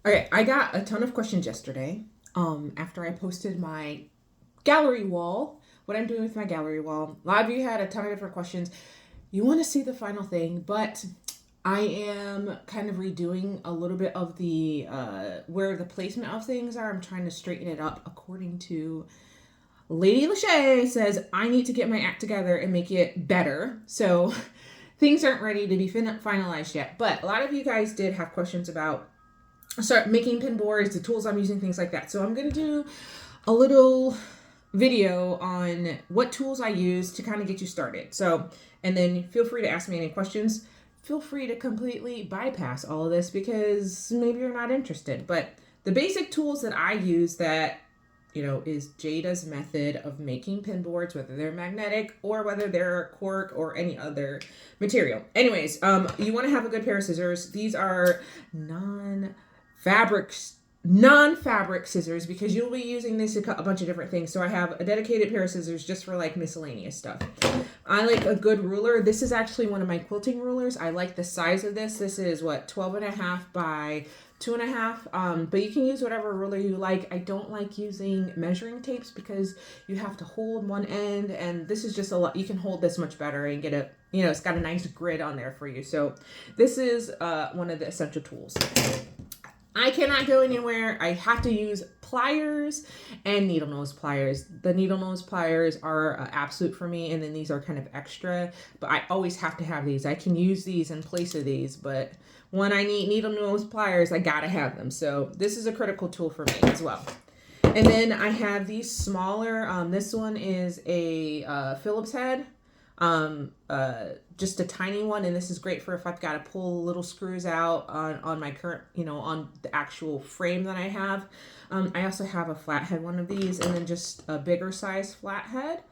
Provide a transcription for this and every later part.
Okay, I got a ton of questions yesterday. After I posted my gallery wall, what I'm doing with my gallery wall. A lot of you had a ton of different questions. You want to see the final thing, but I am kind of redoing a little bit of the where the placement of things are. I'm trying to straighten it up according to Lady Lachey says I need to get my act together and make it better. So things aren't ready to be finalized yet. But a lot of you guys did have questions about start making pin boards, the tools I'm using, things like that. So I'm going to do a little video on what tools I use to kind of get you started. So, and then feel free to ask me any questions. Feel free to completely bypass all of this because maybe you're not interested. But the basic tools that I use that is Jada's method of making pin boards, whether they're magnetic or whether they're cork or any other material. Anyways, you want to have a good pair of scissors. These are non-fabric scissors because you'll be using this to cut a bunch of different things. So I have a dedicated pair of scissors just for like miscellaneous stuff. I like a good ruler. This is actually one of my quilting rulers. I like the size of this. This is 12.5 by 2.5. But you can use whatever ruler you like. I don't like using measuring tapes because you have to hold one end, and this is just a lot. You can hold this much better and get it's got a nice grid on there for you. So this is one of the essential tools. I cannot go anywhere. I have to use pliers and needle nose pliers. The needle nose pliers are absolute for me, and then these are kind of extra, but I always have to have these. I can use these in place of these, but when I need needle nose pliers, I gotta have them. So this is a critical tool for me as well. And then I have these smaller. This one is a Phillips head. Just a tiny one, and this is great for if I've got to pull little screws out on my current, on the actual frame that I have. I also have a flathead one of these, and then just a bigger size flathead.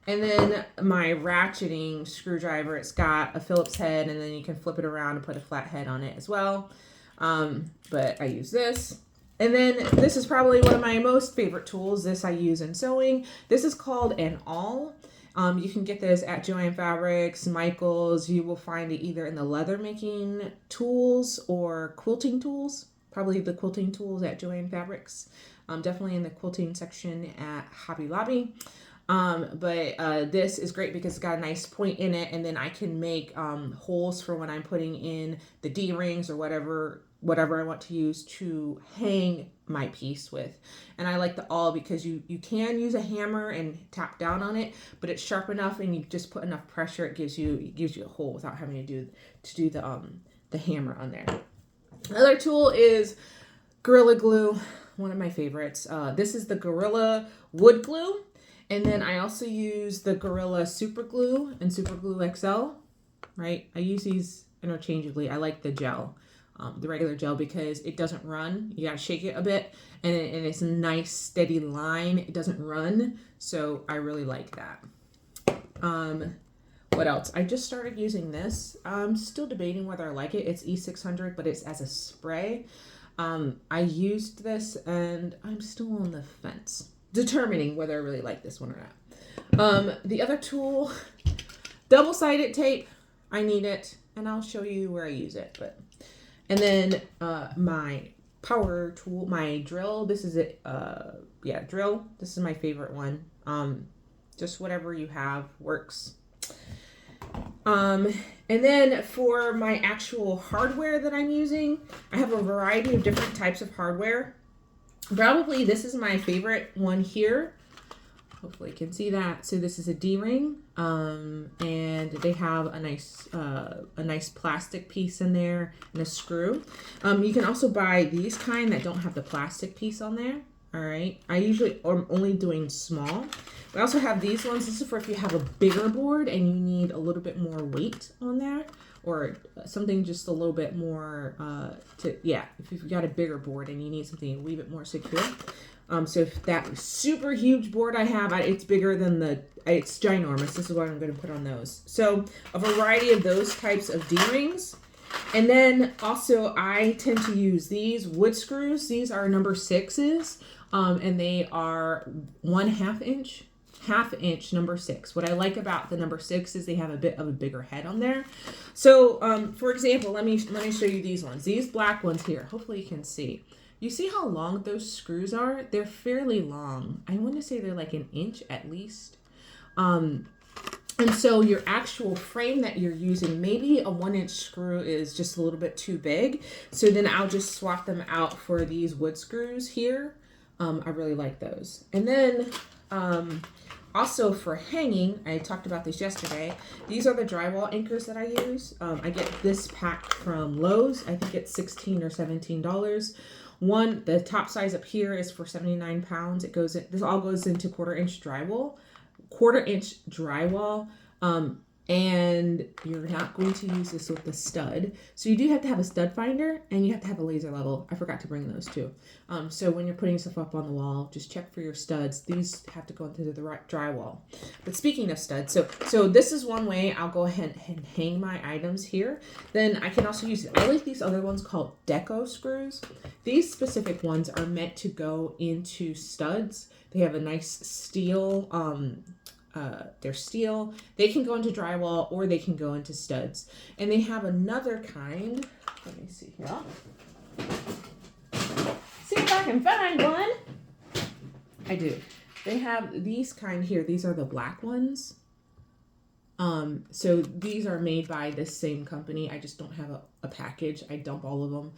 And then my ratcheting screwdriver, it's got a Phillips head, and then you can flip it around and put a flathead on it as well. But I use this. And then this is probably one of my most favorite tools. This I use in sewing. This is called an awl. You can get this at Joann Fabrics, Michaels. You will find it either in the leather making tools or quilting tools. Probably the quilting tools at Joann Fabrics. Definitely in the quilting section at Hobby Lobby. But this is great because it's got a nice point in it, and then I can make holes for when I'm putting in the D-rings or whatever I want to use to hang my piece with. And I like the awl because you can use a hammer and tap down on it, but it's sharp enough, and you just put enough pressure, it gives you a hole without having to do the hammer on there. Another tool is Gorilla Glue, one of my favorites. This is the Gorilla Wood Glue. And then I also use the Gorilla Super Glue and Super Glue XL, right? I use these interchangeably. I like the gel, the regular gel, because it doesn't run. You gotta shake it a bit, and it's a nice steady line. It doesn't run, so I really like that. What else? I just started using this. I'm still debating whether I like it. It's E600, but it's as a spray. I used this, and I'm still on the fence, determining whether I really like this one or not. The other tool, double-sided tape. I need it, and I'll show you where I use it. And then my power tool, my drill. This is it. Drill. This is my favorite one. Just whatever you have works. And then for my actual hardware that I'm using, I have a variety of different types of hardware. Probably this is my favorite one here. Hopefully you can see that. So this is a D-ring, and they have a nice plastic piece in there and a screw. You can also buy these kind that don't have the plastic piece on there. All right. I usually am only doing small. We also have these ones. This is for if you have a bigger board and you need a little bit more weight on there, or something just a little bit more if you've got a bigger board and you need something a wee bit more secure. So if that super huge board I have, it's bigger than it's ginormous. This is what I'm going to put on those. So a variety of those types of D-rings. And then also I tend to use these wood screws. These are number 6s, and they are 1/2 inch. 1/2 inch number 6. What I like about the number 6 is they have a bit of a bigger head on there. So, for example, let me show you these ones. These black ones here. Hopefully you can see. You see how long those screws are? They're fairly long. I want to say they're like 1 inch at least. And so your actual frame that you're using, maybe a 1-inch screw is just a little bit too big. So then I'll just swap them out for these wood screws here. I really like those. And then also for hanging, I talked about this yesterday. These are the drywall anchors that I use. I get this pack from Lowe's. I think it's $16 or $17. The top size up here is for 79 pounds. This all goes into 1/4-inch drywall. 1/4-inch drywall, and you're not going to use this with the stud. So you do have to have a stud finder, and you have to have a laser level. I forgot to bring those too. So when you're putting stuff up on the wall, just check for your studs. These have to go into the right drywall. But speaking of studs, so this is one way I'll go ahead and hang my items here. Then I can also use, I like these other ones called deco screws. These specific ones are meant to go into studs. They have a nice steel, they're steel. They can go into drywall or they can go into studs. And they have another kind. Let me see here. See if I can find one. I do. They have these kind here. These are the black ones. So these are made by this same company. I just don't have a package. I dump all of them.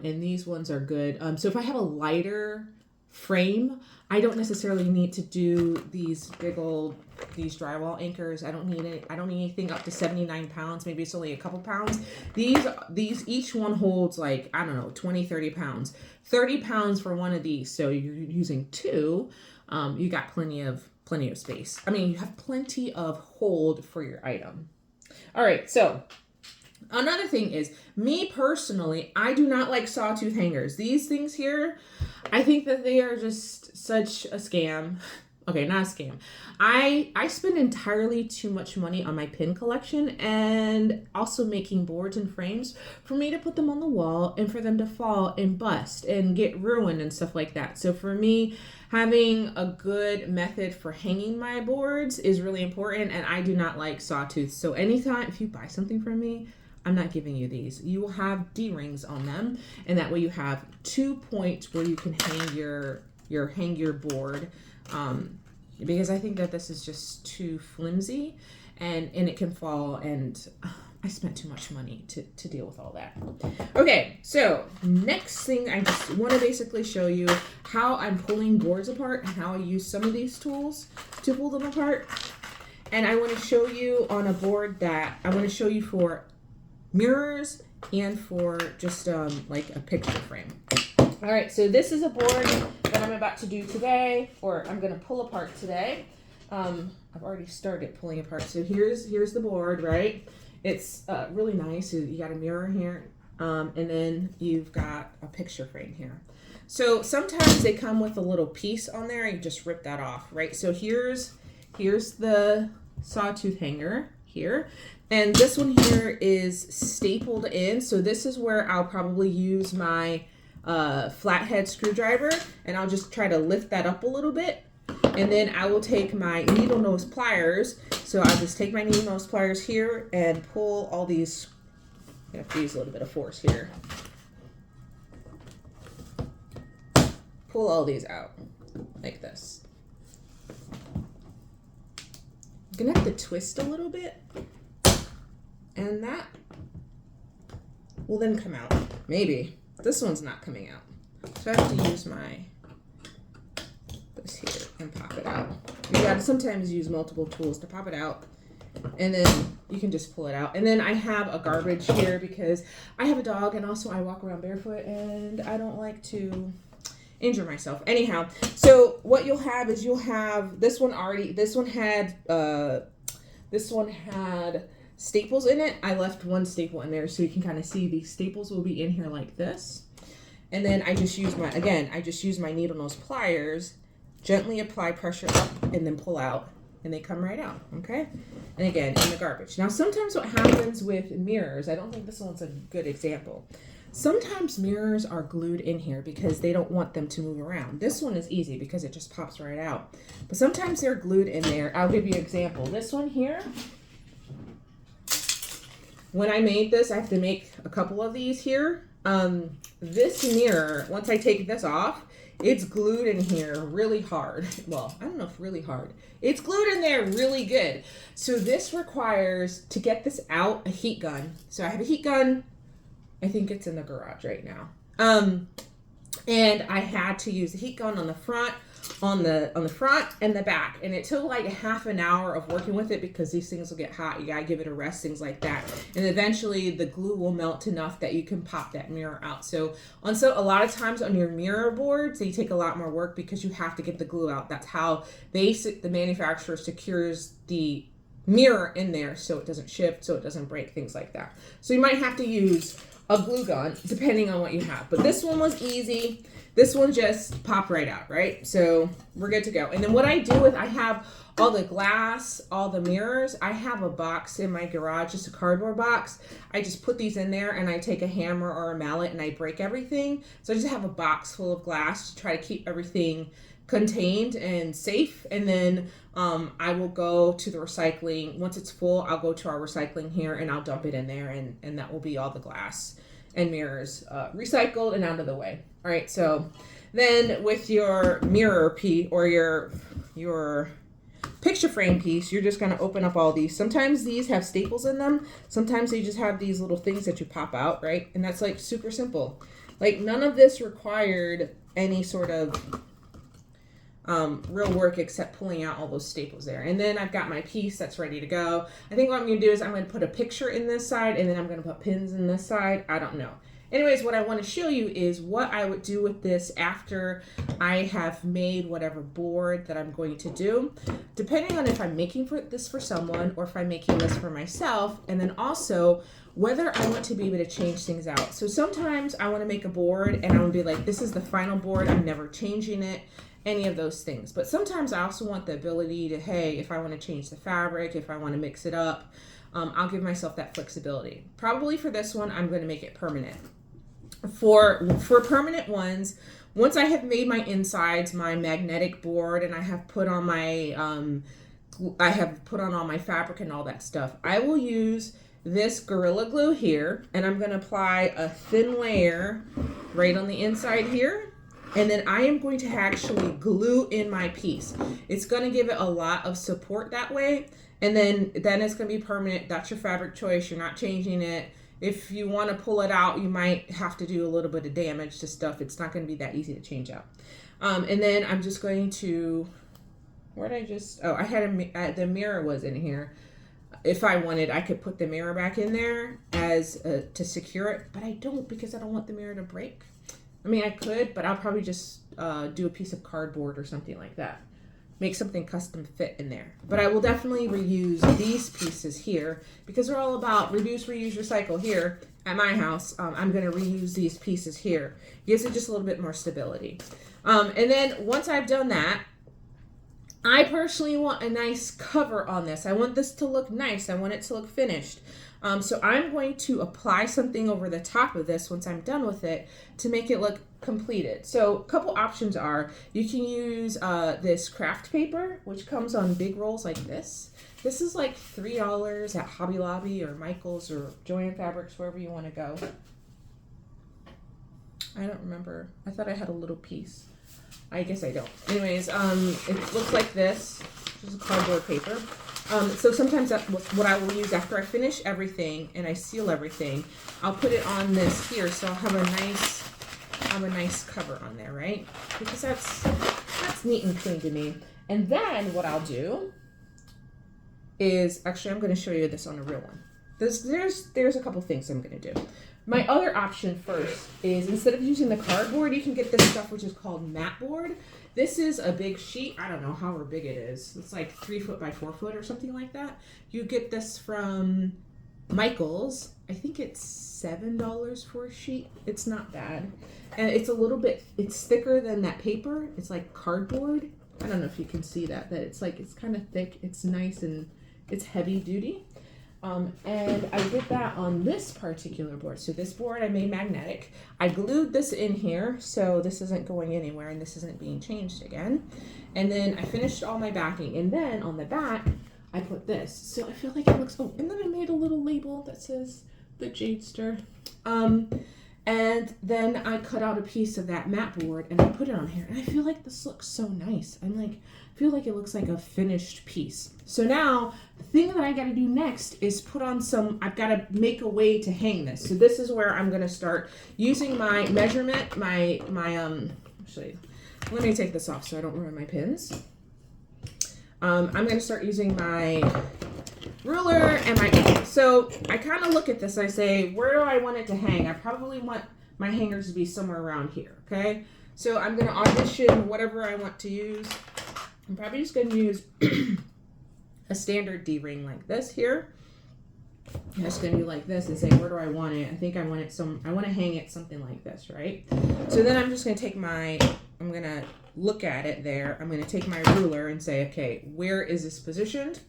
And these ones are good. So if I have a lighter frame, I don't necessarily need to do these these drywall anchors. I don't need anything up to 79 pounds. Maybe it's only a couple pounds. These each one holds like, I don't know, 20, 30 pounds. 30 pounds for one of these. So you're using 2. You got plenty of space. I mean, you have plenty of hold for your item. All right, so another thing is, me personally, I do not like sawtooth hangers. These things here, I think that they are just such a scam. Okay, not a scam. I spend entirely too much money on my pin collection and also making boards and frames for me to put them on the wall and for them to fall and bust and get ruined and stuff like that. So for me, having a good method for hanging my boards is really important, and I do not like sawtooth. So anytime, if you buy something from me, I'm not giving you these. You will have D-rings on them, and that way you have 2 points where you can hang your board. Because I think that this is just too flimsy and it can fall, and I spent too much money to deal with all that. Okay, so next thing, I just want to basically show you how I'm pulling boards apart and how I use some of these tools to pull them apart. And I want to show you on a board that I want to show you for mirrors and for just like a picture frame. All right, so this is a board that I'm about to do today, or I'm going to pull apart today. I've already started pulling apart. So here's the board, right? It's really nice. So you got a mirror here, and then you've got a picture frame here. So sometimes they come with a little piece on there, and you just rip that off, right? So here's the sawtooth hanger here. And this one here is stapled in. So this is where I'll probably use my flathead screwdriver, and I'll just try to lift that up a little bit. And then I will take my needle nose pliers. So I'll just take my needle nose pliers here and pull all these. I'm going to use a little bit of force here. Pull all these out like this. I'm going to have to twist a little bit. And that will then come out. Maybe. This one's not coming out. So I have to use this here and pop it out. You gotta sometimes use multiple tools to pop it out. And then you can just pull it out. And then I have a garbage here because I have a dog, and also I walk around barefoot and I don't like to injure myself. Anyhow, so what you'll have is you'll have this one had staples in it. I left one staple in there so you can kind of see these staples will be in here like this. And then I just use my needle nose pliers, gently apply pressure up and then pull out, and they come right out, okay? And again, in the garbage. Now sometimes what happens with mirrors, I don't think this one's a good example. Sometimes mirrors are glued in here because they don't want them to move around. This one is easy because it just pops right out. But sometimes they're glued in there. I'll give you an example. This one here, when I made this, I have to make a couple of these here. This mirror, once I take this off, it's glued in here really hard. Well, I don't know if really hard. It's glued in there really good. So this requires, to get this out, a heat gun. So I have a heat gun. I think it's in the garage right now. And I had to use the heat gun on the front, on the front and the back. And it took like a half an hour of working with it because these things will get hot. You gotta give it a rest, things like that. And eventually the glue will melt enough that you can pop that mirror out. So a lot of times on your mirror boards, they take a lot more work because you have to get the glue out. That's how the manufacturer secures the mirror in there so it doesn't shift, so it doesn't break, things like that. So you might have to use a glue gun depending on what you have. But this one was easy. This one just popped right out, right? So we're good to go. And then what I do is I have all the glass, all the mirrors. I have a box in my garage, just a cardboard box. I just put these in there and I take a hammer or a mallet and I break everything. So I just have a box full of glass to try to keep everything contained and safe. And then I will go to the recycling. Once it's full, I'll go to our recycling here and I'll dump it in there, and that will be all the glass and mirrors recycled and out of the way. All right, so then with your mirror piece or your picture frame piece, you're just going to open up all these. Sometimes these have staples in them. Sometimes they just have these little things that you pop out, right? And that's like super simple. Like none of this required any sort of real work except pulling out all those staples there. And then I've got my piece that's ready to go. I think what I'm going to do is I'm going to put a picture in this side and then I'm going to put pins in this side. I don't know. Anyways, what I want to show you is what I would do with this after I have made whatever board that I'm going to do, depending on if I'm making this for someone or if I'm making this for myself, and then also whether I want to be able to change things out. So sometimes I want to make a board and I want to be like, this is the final board, I'm never changing it, any of those things. But sometimes I also want the ability to, hey, if I want to change the fabric, if I want to mix it up, I'll give myself that flexibility. Probably for this one, I'm going to make it permanent. For permanent ones, once I have made my insides, my magnetic board, and I have put on my all my fabric and all that stuff, I will use this Gorilla Glue here, and I'm going to apply a thin layer right on the inside here, and then I am going to actually glue in my piece. It's going to give it a lot of support that way, and then it's going to be permanent. That's your fabric choice. You're not changing it. If you want to pull it out, you might have to do a little bit of damage to stuff. It's not going to be that easy to change out. And then I'm just going to, I had the mirror was in here. If I wanted, I could put the mirror back in there as to secure it, but I don't because I don't want the mirror to break. I mean, I could, but I'll probably just do a piece of cardboard or something like that. Make something custom fit in there. But I will definitely reuse these pieces here because they're all about reduce, reuse, recycle here at my house. I'm going to reuse these pieces here. Gives it just a little bit more stability. And then once I've done that, I personally want a nice cover on this. I want this to look nice. I want it to look finished. So I'm going to apply something over the top of this once I'm done with it to make it look completed. So a couple options are you can use this craft paper, which comes on big rolls like this. This is like $3 at Hobby Lobby or Michael's or Joann Fabrics, wherever you want to go. I don't remember. I thought I had a little piece. I guess I don't. Anyways, it looks like this. This is cardboard paper. So sometimes that's what I will use after I finish everything and I seal everything. I'll put it on this here, so I'll have a nice cover on there, right? Because that's neat and clean to me. And then what I'll do is, actually I'm going to show you this on a real one. There's a couple things I'm going to do. My other option first is instead of using the cardboard, you can get this stuff which is called mat board. This is a big sheet. I don't know however big it is. It's like 3 foot by 4 foot or something like that. You get this from Michael's. I think it's $7 for a sheet. It's not bad. And it's it's thicker than that paper. It's like cardboard. I don't know if you can see that it's kind of thick. It's nice and it's heavy duty. And I did that on this particular board. So this board I made magnetic. I glued this in here, so this isn't going anywhere and this isn't being changed again. And then I finished all my backing. And then on the back, I put this. So I feel like it looks, oh, and then I made a little label that says the Jadester. And then I cut out a piece of that mat board and I put it on here. And I feel like this looks so nice. I'm like, I feel like it looks like a finished piece. So now the thing that I got to do next is put on some, I've got to make a way to hang this. So this is where I'm going to start using my measurement, actually, let me take this off so I don't ruin my pins. I'm going to start using my ruler and my, so I kind of look at this, I say, where do I want it to hang? I probably want my hangers to be somewhere around here, okay? So I'm going to audition whatever I want to use. I'm probably just going to use a standard D-ring like this here. I'm just going to do like this and say, where do I want it? I think I want it I want to hang it something like this, right? So then I'm just going to take I'm going to look at it there. I'm going to take my ruler and say, okay, where is this positioned?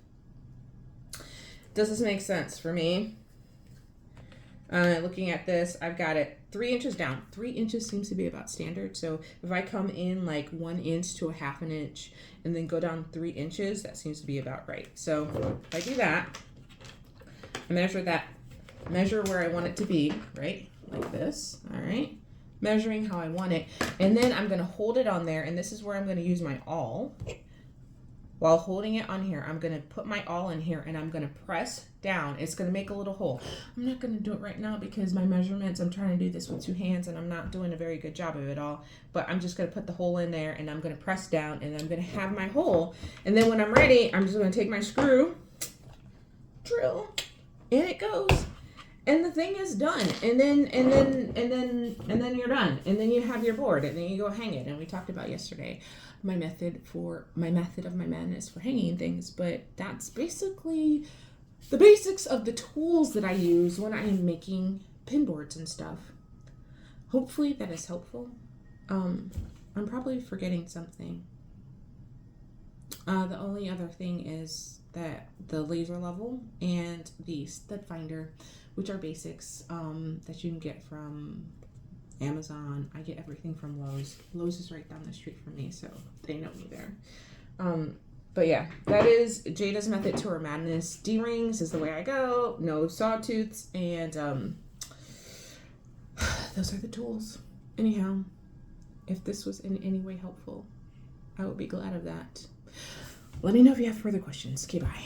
Does this make sense for me? Looking at this, I've got it 3 inches down. 3 inches seems to be about standard. So if I come in like 1 inch to a half an inch and then go down 3 inches, that seems to be about right. So if I do that, I measure where I want it to be, right? Like this, all right? Measuring how I want it. And then I'm gonna hold it on there, and this is where I'm gonna use my awl. While holding it on here, I'm gonna put my awl in here and I'm gonna press down. It's gonna make a little hole. I'm not gonna do it right now because my measurements, I'm trying to do this with 2 hands and I'm not doing a very good job of it all, but I'm just gonna put the hole in there and I'm gonna press down and I'm gonna have my hole. And then when I'm ready, I'm just gonna take my screw, drill, and it goes. And the thing is done. And then you're done. And then you have your board and then you go hang it. And we talked about yesterday my method of my madness for hanging things, but that's basically the basics of the tools that I use when I am making pin boards and stuff. Hopefully that is helpful. I'm probably forgetting something. The only other thing is that the laser level and the stud finder, which are basics that you can get from Amazon. I get everything from Lowe's. Lowe's is right down the street from me, so they know me there. But yeah, that is Jada's method to her madness. D-rings is the way I go. No sawtooths, and those are the tools. Anyhow, if this was in any way helpful, I would be glad of that. Let me know if you have further questions. Okay, bye.